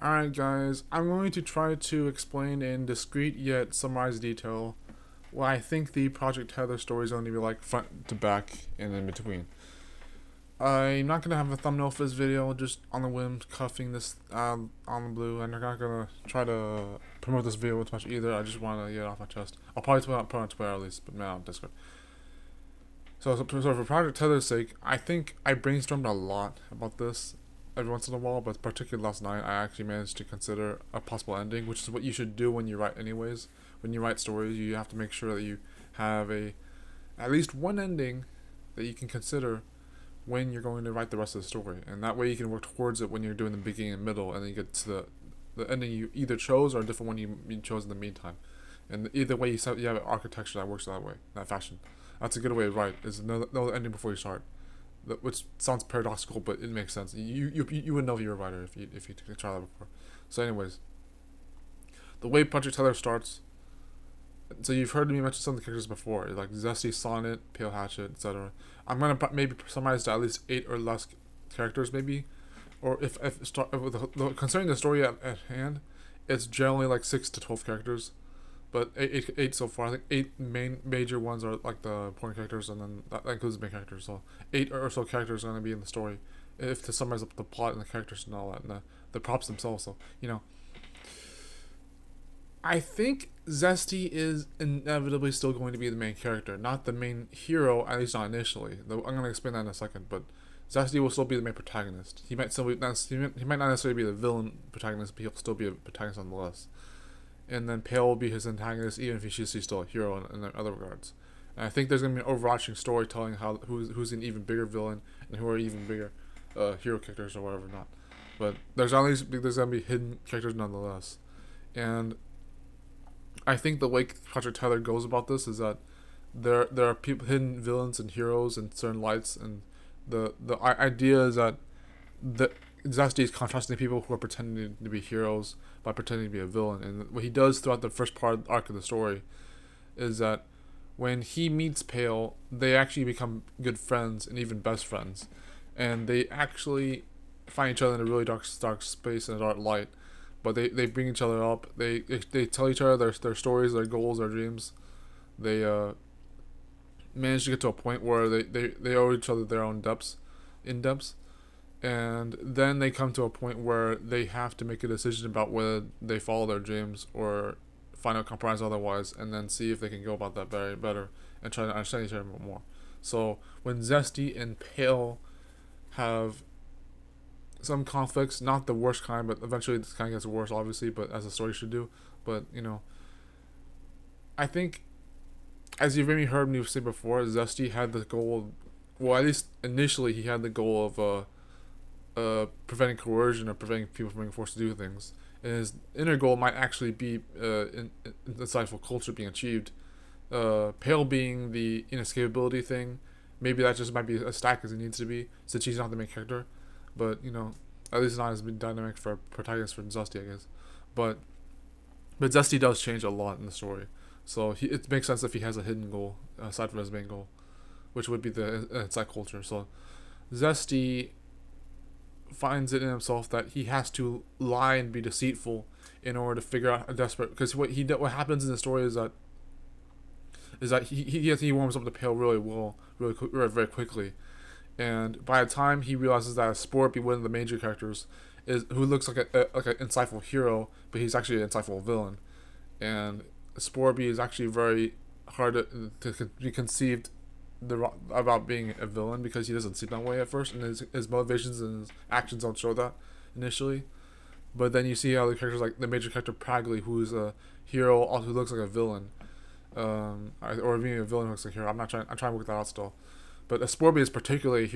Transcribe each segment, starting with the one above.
Alright guys, I'm going to try to explain in discreet yet summarized detail why I think the Project Tether story is going to be like front to back and in between. I'm not going to have a thumbnail for this video, just on the whim, cuffing this on the blue, and I'm not going to try to promote this video too much either. I just want to get it off my chest. I'll probably put it on Twitter at least, but not on Discord. So for Project Tether's sake, I think I brainstormed a lot about this every once in a while, but particularly last night, I actually managed to consider a possible ending, which is what you should do when you write anyways. When you write stories, you have to make sure that you have at least one ending that you can consider when you're going to write the rest of the story, and that way you can work towards it when you're doing the beginning and middle, and then you get to the ending you either chose or a different one you chose in the meantime. And either way, you have an architecture that works that way, that fashion. That's a good way to write. Is no ending before you start, which sounds paradoxical, but it makes sense. You would know if you're a writer if you try that before. So, anyways, the way Project Tether starts. So you've heard me mention some of the characters before, like Zesty, Sonnet, Pale Hatchet, etc. I'm gonna maybe summarize to at least 8 or less characters, maybe, or if start concerning the story at hand, it's generally like 6 to 12 characters, but eight so far. I think 8 major ones are like the important characters, and then that includes the main characters. So 8 or so characters are gonna be in the story, if to summarize up the plot and the characters and all that, and the props themselves. So I think Zesty is inevitably still going to be the main character, not the main hero, at least not initially. Though I'm going to explain that in a second, but Zesty will still be the main protagonist. He might not necessarily be the villain protagonist, but he'll still be a protagonist nonetheless. And then Pale will be his antagonist, even if he's still a hero in other regards. And I think there's going to be an overarching storytelling who's an even bigger villain and who are even bigger hero characters or whatever not. But there's going to be hidden characters nonetheless. And I think the way Project Tether goes about this is that there are hidden villains and heroes and certain lights, and the idea is that the Zesty is contrasting people who are pretending to be heroes by pretending to be a villain. And what he does throughout the first part of the arc of the story is that when he meets Pale, they actually become good friends and even best friends, and they actually find each other in a really dark space and a dark light. But they bring each other up. They tell each other their stories, their goals, their dreams. They manage to get to a point where they owe each other their own depths, and then they come to a point where they have to make a decision about whether they follow their dreams or find a compromise otherwise, and then see if they can go about that better and try to understand each other more. So when Zesty and Pale have some conflicts, not the worst kind, but eventually this kind of gets worse, obviously, but as a story should do. But I think, as you've maybe heard me say before, Zesty had the goal. Well, at least initially, he had the goal of preventing coercion or preventing people from being forced to do things. And his inner goal might actually be insightful culture being achieved. Pale being the inescapability thing. Maybe that just might be as stacked as it needs to be, since she's not the main character. But at least not as dynamic for a protagonist for Zesty, I guess. But Zesty does change a lot in the story, so it makes sense if he has a hidden goal aside from his main goal, which would be the inside culture. So Zesty finds it in himself that he has to lie and be deceitful in order to figure out a desperate. Because what happens in the story is that he warms up to Pale really well, very quickly. And by the time he realizes that Sporby, one of the major characters, who looks like an insightful hero, but he's actually an insightful villain, and Sporby is actually very hard to be conceived about being a villain because he doesn't seem that way at first, and his motivations and his actions don't show that initially. But then you see how the characters, like the major character Pragley, who's a hero, also who looks like a villain, or being a villain who looks like a hero. I'm trying to work that out still. But Sporby is particularly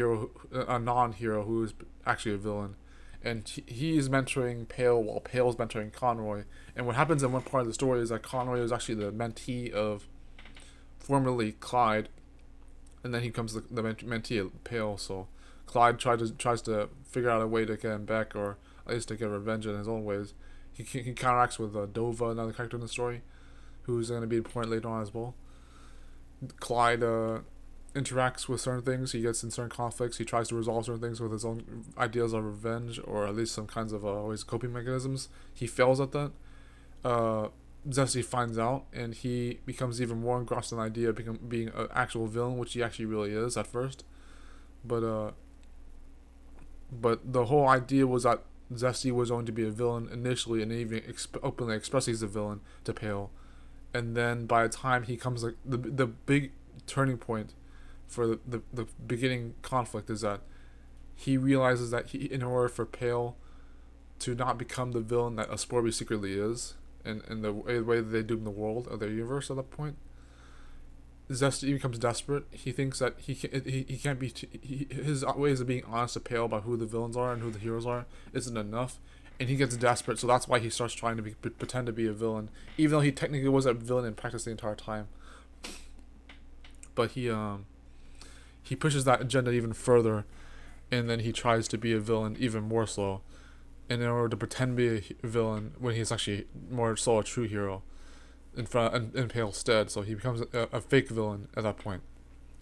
a non-hero who is actually a villain. And he is mentoring Pale while Pale is mentoring Conroy. And what happens in one part of the story is that Conroy is actually the mentee of formerly Clyde. And then he becomes the mentee of Pale. So Clyde tries to figure out a way to get him back, or at least to get revenge in his own ways. He counteracts with Dova, another character in the story, who's going to be important later on as well. Clyde interacts with certain things. He gets in certain conflicts. He tries to resolve certain things with his own ideas of revenge, or at least some kinds of always coping mechanisms. He fails at that. Uh, Zesty finds out, and he becomes even more engrossed in the idea of being an actual villain, which he actually really is at first. But but the whole idea was that Zesty was going to be a villain initially, and even openly expressed he's a villain to Pale. And then by the time he comes, like the big turning point for the beginning conflict is that he realizes that in order for Pale to not become the villain that Asporbi secretly is, and in the way that they do in the world of their universe at that point, Zesty becomes desperate. He thinks that he can't be his ways of being honest to Pale about who the villains are and who the heroes are isn't enough, and he gets desperate. So that's why he starts trying to pretend to be a villain, even though he technically was a villain in practice the entire time. But he pushes that agenda even further, and then he tries to be a villain even more so, and in order to pretend to be a villain when he's actually more so a true hero in front in Pale's stead. So he becomes a fake villain at that point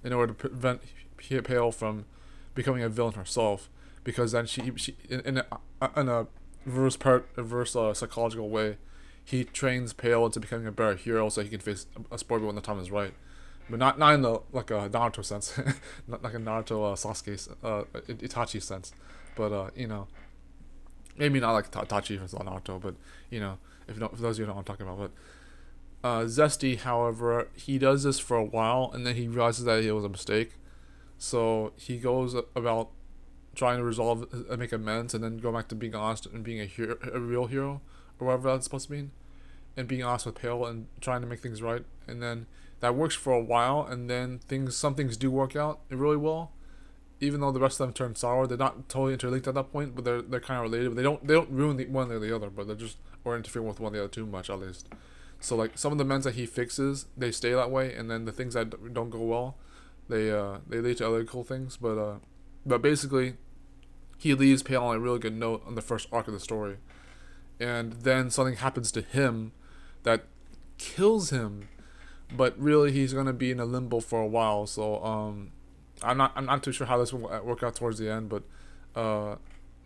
in order to prevent Pale from becoming a villain herself, because then she in a reverse psychological way, he trains Pale into becoming a better hero so he can face a Scorpio when the time is right. But not in the like a Naruto sense, not like a Naruto Sasuke Itachi sense, but maybe not like Itachi from Naruto, but if those of you know what I'm talking about. But Zesty, however, he does this for a while, and then he realizes that it was a mistake. So he goes about trying to resolve and make amends, and then go back to being honest and being a real hero, or whatever that's supposed to mean, and being honest with Pale and trying to make things right. And then that works for a while, and then some things do work out really well, even though the rest of them turn sour. They're not totally interlinked at that point, but they're kind of related. But they don't ruin the one or the other, but they're just or interfere with one or the other too much at least. So like some of the mends that he fixes, they stay that way, and then the things that don't go well, they lead to other cool things. But basically, he leaves Pale on a really good note on the first arc of the story, and then something happens to him that kills him. But really, he's gonna be in a limbo for a while. So I'm not too sure how this will work out towards the end, but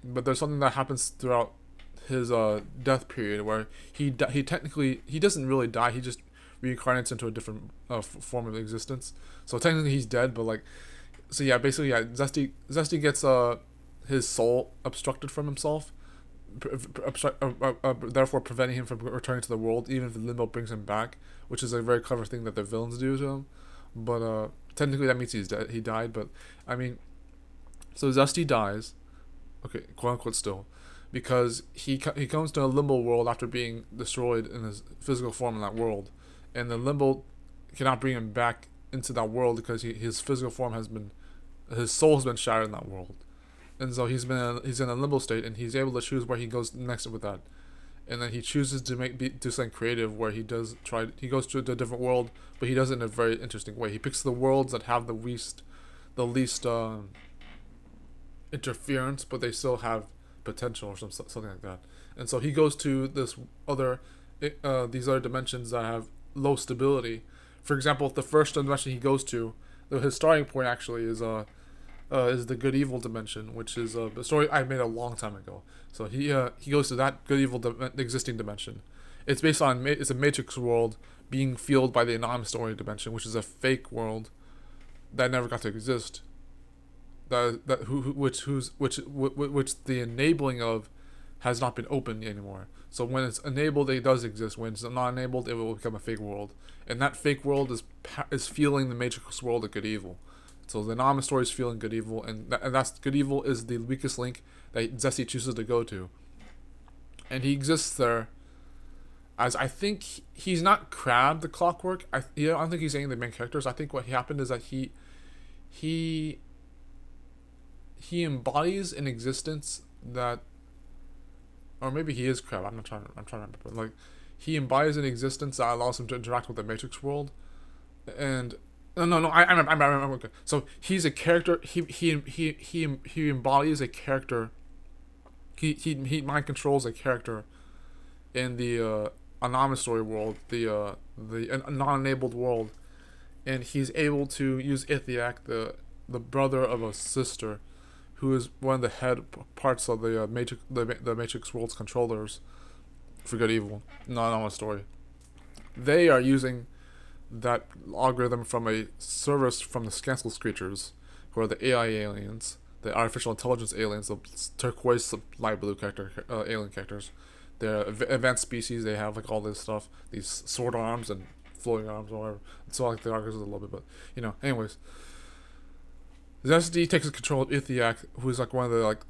there's something that happens throughout his death period where he technically he doesn't really die. He just reincarnates into a different form of existence. So technically he's dead, but like, so yeah, basically yeah, Zesty gets his soul obstructed from himself, therefore preventing him from returning to the world, even if the limbo brings him back, which is a very clever thing that the villains do to him. But technically that means he's dead. He died, but I mean, so Zesty dies, okay, quote unquote still, because he comes to a limbo world after being destroyed in his physical form in that world, and the limbo cannot bring him back into that world because his physical form his soul has been shattered in that world, and so he's in a limbo state, and he's able to choose where he goes next with that, and then he chooses to do something creative where he goes to a different world, but he does it in a very interesting way. He picks the worlds that have the least interference, but they still have potential or something like that. And so he goes to these other dimensions that have low stability. For example, the first dimension he goes to, his starting point actually is the good evil dimension, which is a story I made a long time ago. So he goes to that good evil existing dimension. It's based on it's a matrix world being fueled by the anonymous story dimension, which is a fake world that never got to exist. Which the enabling of has not been open anymore. So when it's enabled, it does exist. When it's not enabled, it will become a fake world, and that fake world is fueling the matrix world of good evil. So the anonymous story is fueling good evil, and that's good evil is the weakest link that Zesty chooses to go to, and he exists there. As I think he's not Crab the Clockwork. I don't think he's any of the main characters. I think what happened is that he embodies an existence that, or maybe he is Crab. I'm trying to remember, but like he embodies an existence that allows him to interact with the Matrix world. And no, I remember. Okay. So he's a character. He embodies a character. He mind controls a character in the anonymous story world, the non-enabled world, and he's able to use Ithiak, the brother of a sister, who is one of the head parts of the Matrix, the Matrix World's controllers for good evil. Not on a story. They are using that algorithm from a service from the Scansel creatures, who are the AI aliens, the artificial intelligence aliens, the turquoise light blue alien characters. They're advanced species. They have like all this stuff, these sword arms and floating arms or whatever. So like the argues a little bit, but anyways, Zesty takes control of Ithiak, who's like one of the like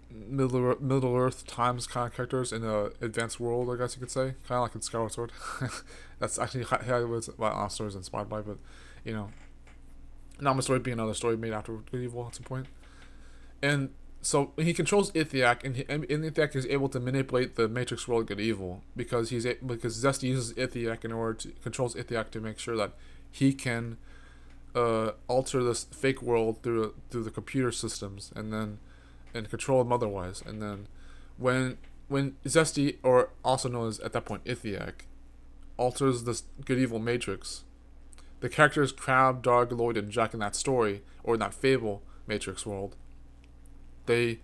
Middle Earth times kind of characters in a advanced world, I guess you could say, kind of like in Skyward Sword. That's actually how it was. Well, Anna Story is inspired by, but you know, Nama Story being another story made after Good Evil at some point. And so he controls Ithiak, and Ithiak is able to manipulate the Matrix world Good Evil because Zesty uses Ithiak in order to controls Ithiak to make sure that he can alter this fake world through the computer systems, and control them otherwise. And then when Zesty, or also known as at that point Ithiak, alters this good evil matrix, the characters Crab, Darg, Lloyd, and Jack in that story, or in that fable Matrix world, they,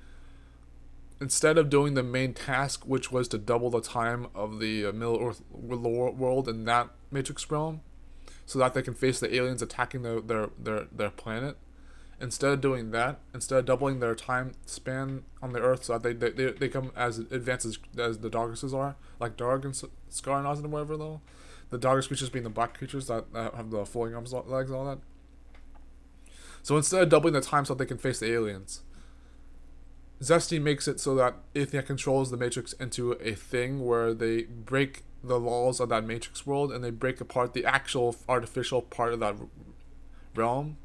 instead of doing the main task, which was to double the time of the Middle Earth world in that Matrix realm, so that they can face the aliens attacking their planet, instead of doing that, instead of doubling their time span on the Earth, so that they come as advanced as the Darguses are, like Darg and Scar and Oz and whatever though, the Dargus creatures being the black creatures that have the floating arms, legs, and all that. So instead of doubling the time so that they can face the aliens, Zesty makes it so that Ithiak controls the Matrix into a thing where they break the laws of that Matrix world, and they break apart the actual artificial part of that realm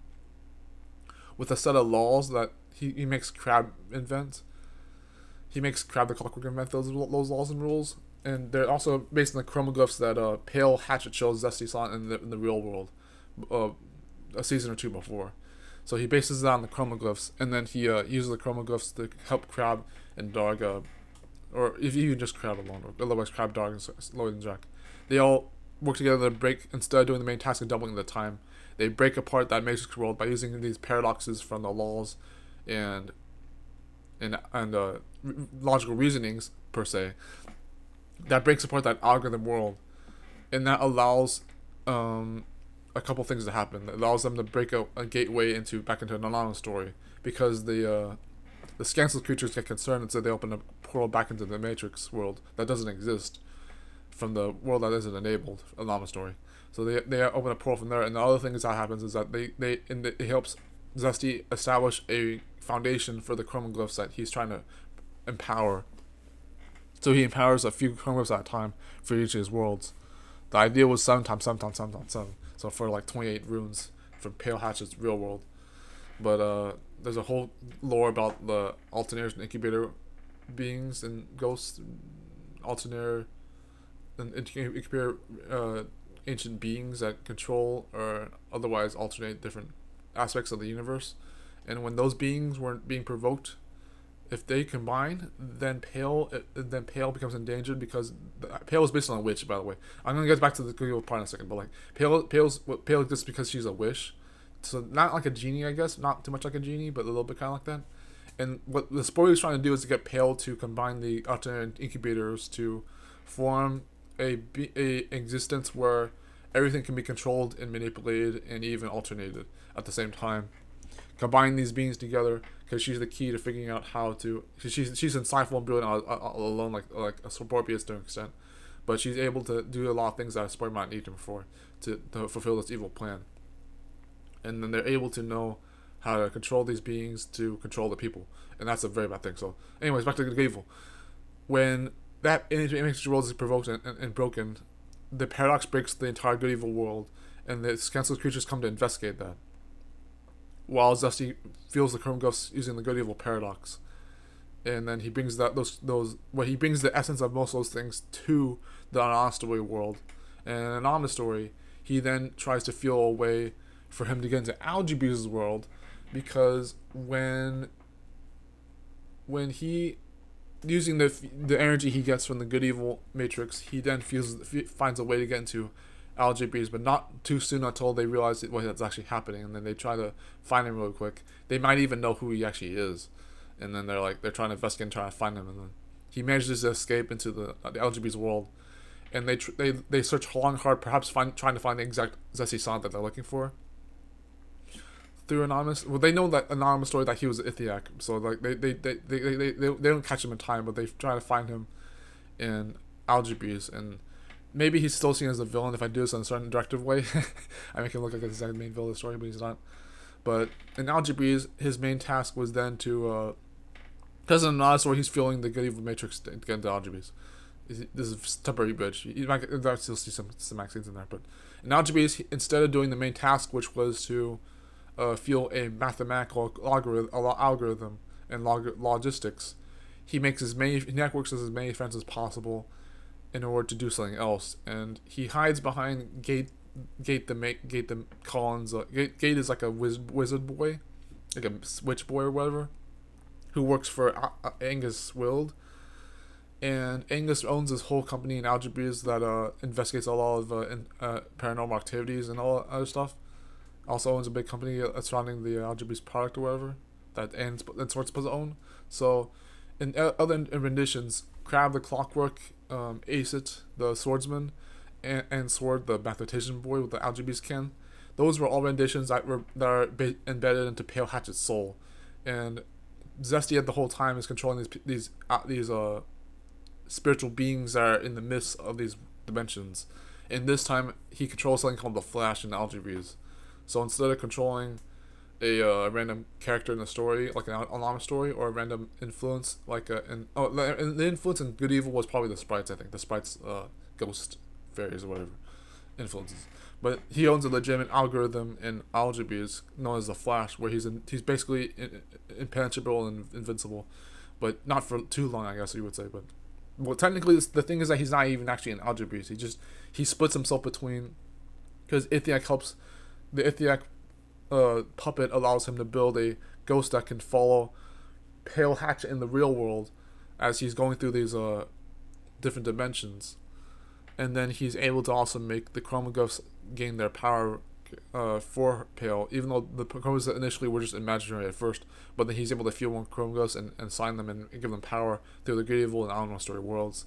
with a set of laws that he makes Crab invent. He makes Crab the Clockwork invent those laws and rules, and they're also based on the chromoglyphs that Pale Hatchet shows Zesty saw in the real world, a season or two before. So he bases it on the chromoglyphs, and then he uses the chromoglyphs to help Crab and Darg, or if even just Crab alone, or otherwise Crab, Darg, and Lloyd and Jack. They all work together to break, instead of doing the main task of doubling the time, they break apart that Matrix world by using these paradoxes from the laws and logical reasonings, per se, that breaks apart that algorithm world, and that allows a couple things to happen. It allows them to break a gateway back into an anonymous story, because the Scansel creatures get concerned, and so they open a portal back into the Matrix world that doesn't exist, from the world that isn't enabled, anonymous story. So they open a portal from there, and the other thing that happens is that it helps Zesty establish a foundation for the chromoglyphs that he's trying to empower. So he empowers a few chromoglyphs at a time for each of his worlds. The idea was 7 times 7 times 7 times 7. So for like 28 runes from Pale Hatchet's real world. But there's a whole lore about the alternators and incubator beings and ghosts, alternator and incubator ancient beings that control or otherwise alternate different aspects of the universe. And when those beings weren't being provoked, if they combine, then Pale becomes endangered, because Pale is based on a witch, by the way. I'm gonna get back to the Google part in a second, but like Pale exists because she's a wish, so not like a genie, I guess, not too much like a genie, but a little bit kind of like that. And what the story is trying to do is to get Pale to combine the alternate incubators to form a existence where everything can be controlled and manipulated and even alternated at the same time. Combine these beings together, because she's the key to figuring out how to. She's insightful and brilliant all alone, like a Scorpius to an extent, but she's able to do a lot of things that a Scorpius might need before to fulfill this evil plan. And then they're able to know how to control these beings to control the people, and that's a very bad thing. So, anyways, back to the evil. When that image world is provoked and broken, the paradox breaks the entire good evil world, and the Scansel creatures come to investigate that. While Zesty feels the chromoglyphs using the good evil paradox, and then he brings he brings the essence of most of those things to the anonymous story world. And in an anonymous story, he then tries to feel a way for him to get into Algebe's world, because when he, using the energy he gets from the good evil matrix, he then finds a way to get into LGBs, but not too soon until they realize what's actually happening, and then they try to find him real quick. They might even know who he actually is, and then they're trying to investigate and try to find him, and then he manages to escape into the LGB's world, and they search long and hard, perhaps trying to find the exact Zesty Son that they're looking for. Through anonymous, well, they know that anonymous story that he was Ithiak, so like they don't catch him in time, but they try to find him in Algebes, and maybe he's still seen as a villain if I do this in a certain directive way. I make him look like the exact main villain of the story, but he's not. But in Algebes, his main task was then to, because in another story, he's fueling the good evil matrix to get into Algebes. This is temporary bridge. You might still see some scenes in there, but in Algebes, instead of doing the main task, which was to fuel a mathematical algorithm and logistics, he networks as many friends as possible in order to do something else, and he hides behind Gate the Collins. Gate is like a wizard boy, like a switch boy or whatever, who works for Angus Wild, and Angus owns this whole company in Algebes that investigates a lot of paranormal activities and all other stuff. Also owns a big company surrounding the Algebes product or whatever that Sword's supposed to own. So, in other renditions, Crab the Clockwork, Acet the Swordsman, and Sword the Mathematician boy with the Algebes kin, those were all renditions that are embedded into Pale Hatchet's soul, and Zesty at the whole time is controlling these spiritual beings that are in the midst of these dimensions. And this time, he controls something called the Flash in Algebes. So instead of controlling a random character in the story, like an anonymous story, or a random influence, the influence in Good Evil was probably the sprites. I think the sprites, ghost fairies or whatever influences. But he owns a legitimate algorithm in Algebes known as the Flash, where he's basically impenetrable and invincible, but not for too long, I guess you would say. But well, technically, the thing is that he's not even actually in Algebes. He splits himself between, because Ithiak helps. The Ithiak puppet allows him to build a ghost that can follow Pale Hatchet in the real world as he's going through these different dimensions, and then he's able to also make the Chroma Ghosts gain their power for Pale, even though the Chroma Ghosts initially were just imaginary at first, but then he's able to fuel one Chroma Ghost and sign them and give them power through the Good Evil and Alamo Story worlds,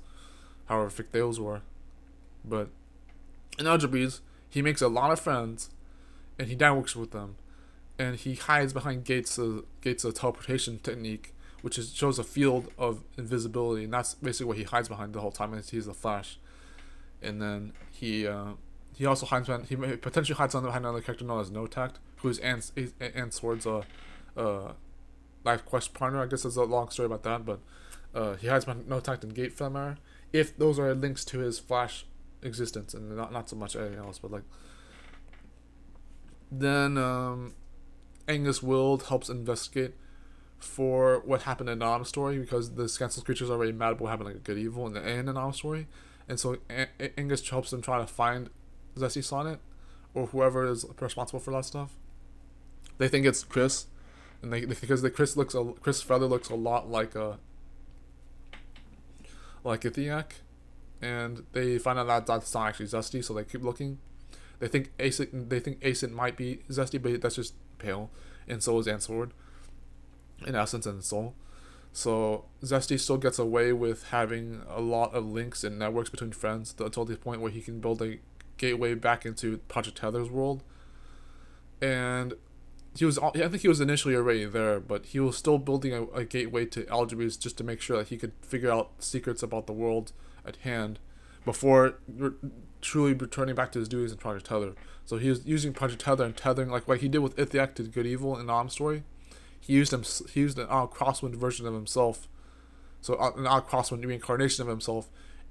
however thick those were. But in Algebes, he makes a lot of friends, and he networks with them, and he hides behind Gates' teleportation technique, which shows a field of invisibility, and that's basically what he hides behind the whole time. And he's the Flash, and then he also hides behind, he potentially hides behind another character known as No Tact, who's Anne Sword's life quest partner. I guess there's a long story about that, but he hides behind No Tact and Gate for that matter. If those are links to his Flash existence, and not so much anything else, but like. Then Angus Wild helps investigate for what happened in the Anonymous story, because the Scancelled creatures are already mad about what happened like Good Evil in the Anonymous story, and so Angus helps them try to find Zesty Sonnet or whoever is responsible for that stuff. They think it's Chris, and because Chris Feather looks a lot like Ithiak, and they find out that that's not actually Zesty, so they keep looking. They think Acet might be Zesty, but that's just Pale, and so is Answord, in essence and soul. So Zesty still gets away with having a lot of links and networks between friends until the point where he can build a gateway back into Project Tether's world. And I think he was initially already there, but he was still building a gateway to Algebes just to make sure that he could figure out secrets about the world at hand before truly returning back to his duties in Project Tether. So he was using Project Tether and tethering like what he did with Ithiak to Good Evil in the Om story. He used an crosswind version of himself, so an crosswind reincarnation of himself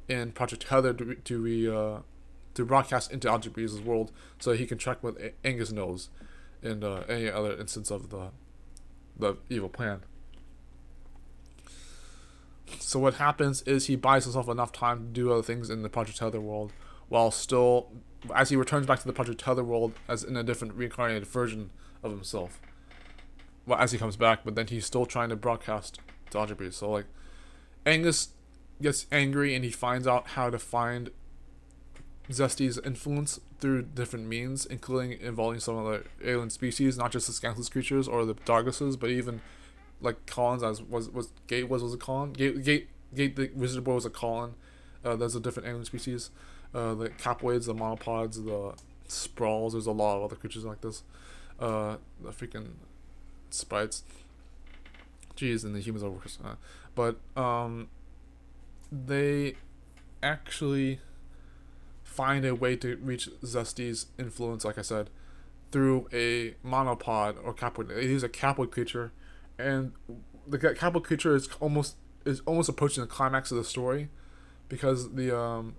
in Project Tether to broadcast into Algebes' world, so he can track what Angus knows, and any other instance of the evil plan. So what happens is he buys himself enough time to do other things in the Project Tether world, while still, as he returns back to the Project Tether world as in a different reincarnated version of himself. Well, as he comes back, but then he's still trying to broadcast to Algebes. So like, Angus gets angry and he finds out how to find Zesty's influence through different means, including involving some other alien species, not just the Scantless creatures or the Darguses, but even like Collins, as was Gate was a Colin. Gate the Wizard Boy was a Colin. There's a different alien species. The Capoids, the Monopods, the Sprawls. There's a lot of other creatures like this. The freaking sprites. Jeez, and the humans are worse. But they actually find a way to reach Zesty's influence, like I said, through a monopod or capoid. They use a capoid creature, and the capoid creature is almost approaching the climax of the story, because the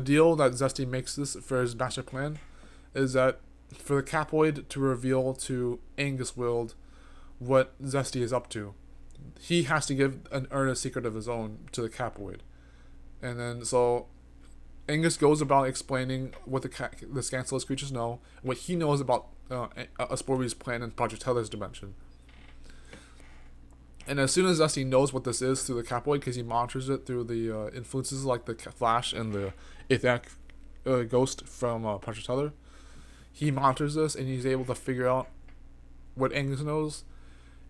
deal that Zesty makes this for his master plan is that for the capoid to reveal to Angus Wild what Zesty is up to, he has to give an earnest secret of his own to the capoid. And then so Angus goes about explaining what the Scantless creatures know, what he knows about Asporbi's plan in Project Tether's dimension. And as soon as Zesty knows what this is through the capoid, because he monitors it through the influences like the Flash and the Aetheric ghost from Project Tether, he monitors this and he's able to figure out what Angus knows.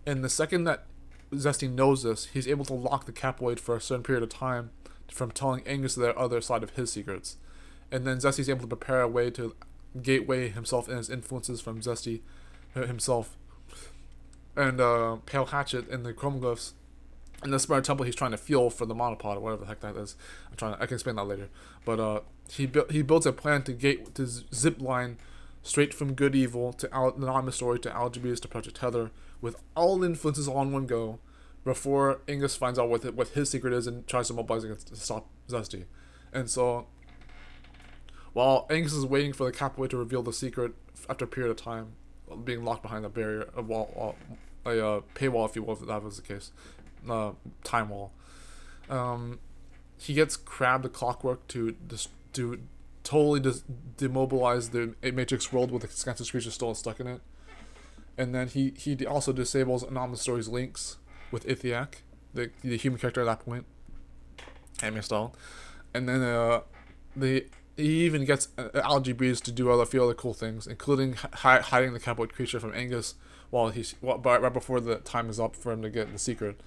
And the second that Zesty knows this, he's able to lock the capoid for a certain period of time from telling Angus the other side of his secrets. And then Zesty's able to prepare a way to gateway himself and his influences from Zesty himself. And Pale Hatchet and the Chromoglyphs and the Spirit Temple he's trying to fuel for the monopod, or whatever the heck that is. I can explain that later. But he builds a plan to zip line straight from Good Evil to the anonymous story to Algebris to Project Tether with all the influences all in one go, before Angus finds out what his secret is and tries to mobilize against to stop Zesty. And so, while Angus is waiting for the capoid to reveal the secret after a period of time, being locked behind a barrier, a wall, a paywall, if you will, if that was the case, time wall, he gets Crab the Clockwork to totally demobilize the Matrix world with the Scantless creature still stuck in it. And then he also disables Anonymous Story's links with Ithiak, the human character at that point, anime style. And then he even gets Algebris to do a few other cool things, including hiding the capoid creature from Angus right before the time is up for him to get the secret.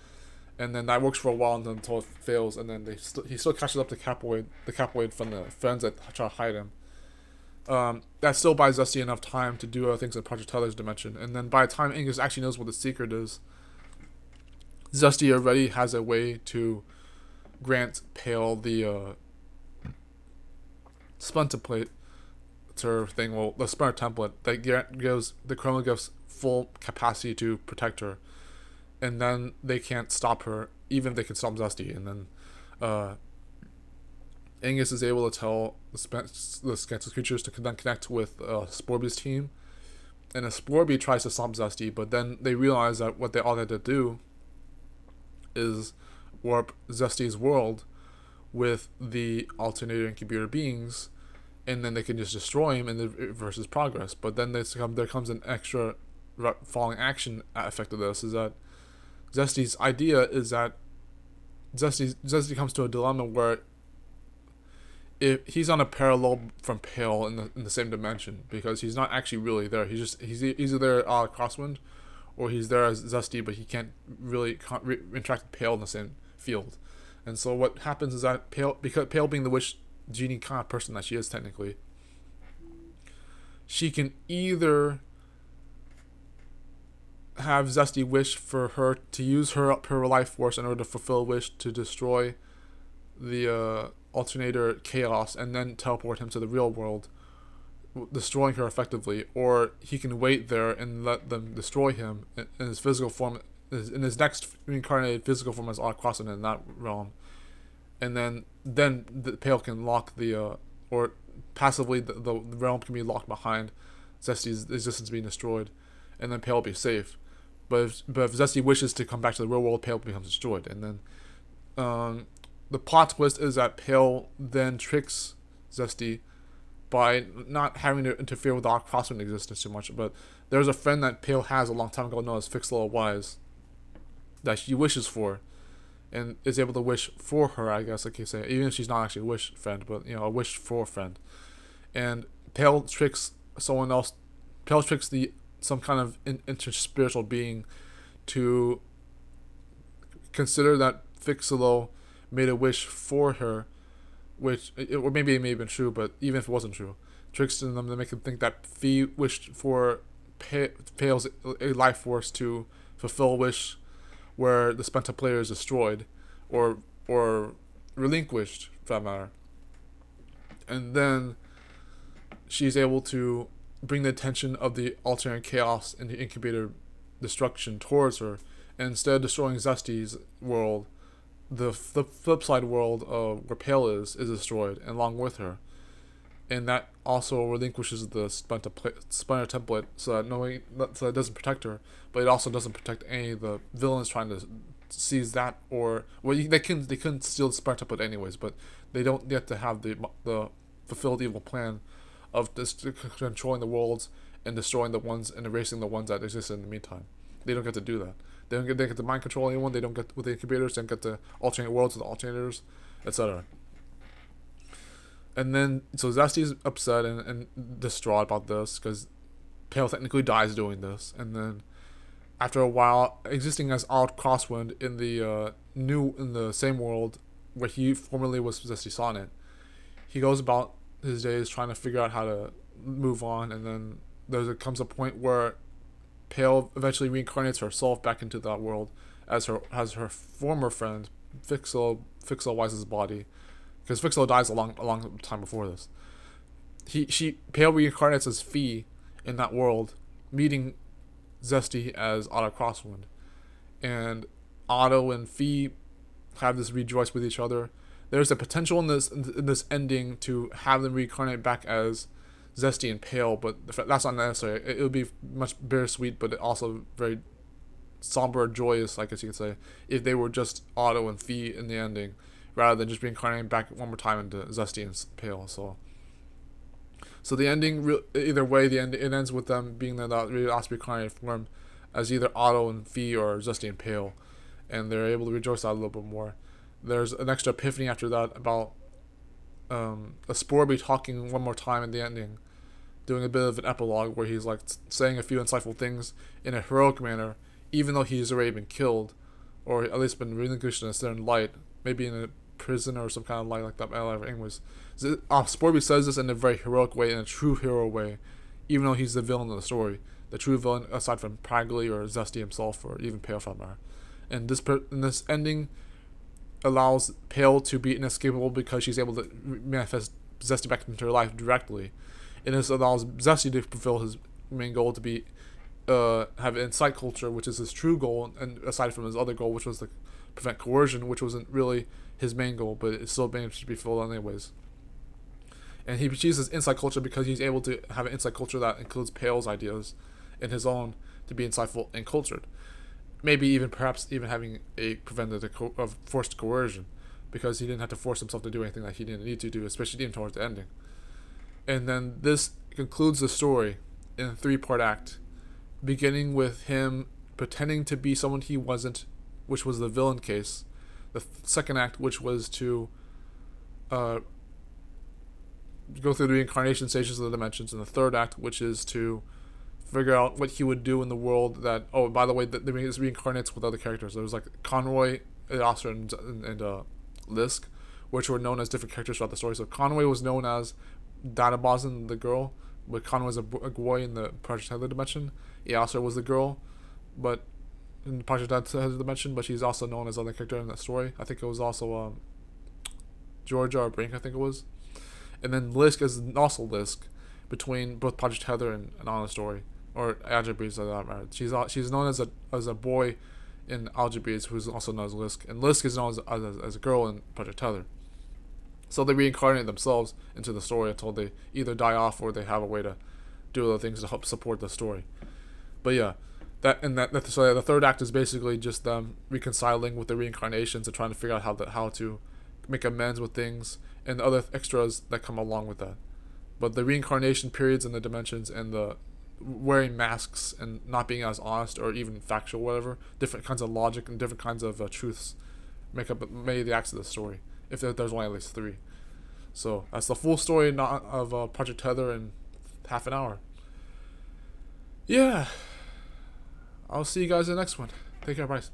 And then that works for a while until it fails, and then he still catches up the capoid from the friends that try to hide him. That still buys Zesty enough time to do other things in Project Tether's dimension. And then by the time Angus actually knows what the secret is, Zesty already has a way to grant Pale the Splinter Plate thing, well, the Splinter Template, that gives the Chromoglyphs full capacity to protect her. And then they can't stop her, even if they can stop Zesty. And then Angus is able to tell the Scantless creatures to then connect with Sporby's team. And Sporby tries to stop Zesty, but then they realize that what they all had to do is warp Zesty's world with the alternator incubator beings, and then they can just destroy him and it reverses progress. But then there comes an extra falling action effect of this, is that Zesty's idea is that Zesty comes to a dilemma where if he's on a parallel from Pale in the same dimension, because he's not actually really there. He's either there at Crosswind, or he's there as Zesty, but he can't really interact with Pale in the same field. And so what happens is that because Pale being the witch genie kind of person that she is technically, she can either have Zesty wish for her to use her life force in order to fulfill a wish to destroy the alternator chaos and then teleport him to the real world, destroying her effectively, or he can wait there and let them destroy him in his physical form, in his next reincarnated physical form as Crosswind in that realm. And then the Pale can lock or passively the realm can be locked behind Zesty's existence being destroyed, and then Pale will be safe. But if Zesty wishes to come back to the real world, Pale becomes destroyed. And then the plot twist is that Pale then tricks Zesty by not having to interfere with our Crosswind existence too much. But there's a friend that Pale has a long time ago known as Fix Little Wise that she wishes for. and is able to wish for her, I guess I could say, even if she's not actually a wish friend, but a wish for a friend. And Pale tricks someone else. Pale tricks the some kind of interspiritual being to consider that Fixalo made a wish for her, or maybe it may have been true, but even if it wasn't true, tricks them to make them think that Fee wished for Pale's life force to fulfill a wish where the Spenta player is destroyed, or relinquished, for that matter. And then she's able to bring the attention of the alternate chaos and the incubator destruction towards her, and instead of destroying Zesty's world, the flip side world where Pale is destroyed along with her, and that also relinquishes the Splinter template so that it doesn't protect her, but it also doesn't protect any of the villains trying to seize that, or they couldn't steal the Splinter template anyways, but they don't get to have the fulfilled evil plan of just controlling the worlds and destroying the ones and erasing the ones that exist in the meantime. They don't get to do that. They get to mind control anyone. They don't get with the incubators. They don't get to alternate worlds with the alternators, etc. And then so Zesty's upset and distraught about this because Pale technically dies doing this. And then after a while, existing as Odd Crosswind in the same world where he formerly was Zesty Sonnet, he goes about his days trying to figure out how to move on. And then comes a point where Pale eventually reincarnates herself back into that world as her former friend Fixal Wise's body, because Fixal dies a long time before this. Pale reincarnates as Fee in that world, meeting Zesty as Otto Crosswind, and Otto and Fee have this rejoice with each other. There's a potential in this ending to have them reincarnate back as Zesty and Pale, but that's not necessary. It would be much bittersweet, but also very somber, joyous, I guess you could say, if they were just Otto and Fee in the ending, rather than just reincarnating back one more time into Zesty and Pale. So the ending, either way, it ends with them being the last reincarnated form as either Otto and Fee or Zesty and Pale, and they're able to rejoice out a little bit more. There's an extra epiphany after that about a Sporby talking one more time in the ending, doing a bit of an epilogue where he's like saying a few insightful things in a heroic manner, even though he's already been killed, or at least been relinquished in a certain light, maybe in a prison or some kind of light like that. Anyways, Sporby says this in a very heroic way, in a true hero way, even though he's the villain of the story, the true villain aside from Pragley or Zesty himself or even Pale for that matter. And this ending allows Pale to be inescapable because she's able to manifest Zesty back into her life directly. And this allows Zesty to fulfill his main goal to be have insight culture, which is his true goal, and aside from his other goal, which was to prevent coercion, which wasn't really his main goal, but it still managed to be fulfilled anyways. And he achieves his insight culture because he's able to have an insight culture that includes Pale's ideas and his own to be insightful and cultured. Maybe perhaps even having a prevented of forced coercion, because he didn't have to force himself to do anything that he didn't need to do, especially even towards the ending. And then this concludes the story in a 3-part act, beginning with him pretending to be someone he wasn't, which was the villain case. The second act, which was to go through the reincarnation stages of the dimensions, and the third act, which is to figure out what he would do in the world that, oh, by the way, the reincarnates with other characters. There was like Conroy, Oscar, and Lisk, which were known as different characters throughout the story. So Conway was known as Databosin, the girl, but Conway's a boy in the Project Tether dimension. Eosser was the girl, but in Project Tether dimension, but she's also known as other character in that story. I think it was also Georgia or Brink, I think it was. And then Lisk is also Lisk between both Project Tether and On the Story, or Algebreeds for that matter. She's known as a boy in Algebreeds, who's also known as Lisk, and Lisk is known as a girl in Project Tether. So they reincarnate themselves into the story until they either die off or they have a way to do other things to help support the story. But yeah, so the third act is basically just them reconciling with the reincarnations and trying to figure out how to make amends with things and the other extras that come along with that. But the reincarnation periods and the dimensions and the wearing masks and not being as honest or even factual, whatever, different kinds of logic and different kinds of truths make up many of the acts of the story. If there's only at least three. So that's the full story not of Project Tether in half an hour. Yeah. I'll see you guys in the next one. Take care, Bryce.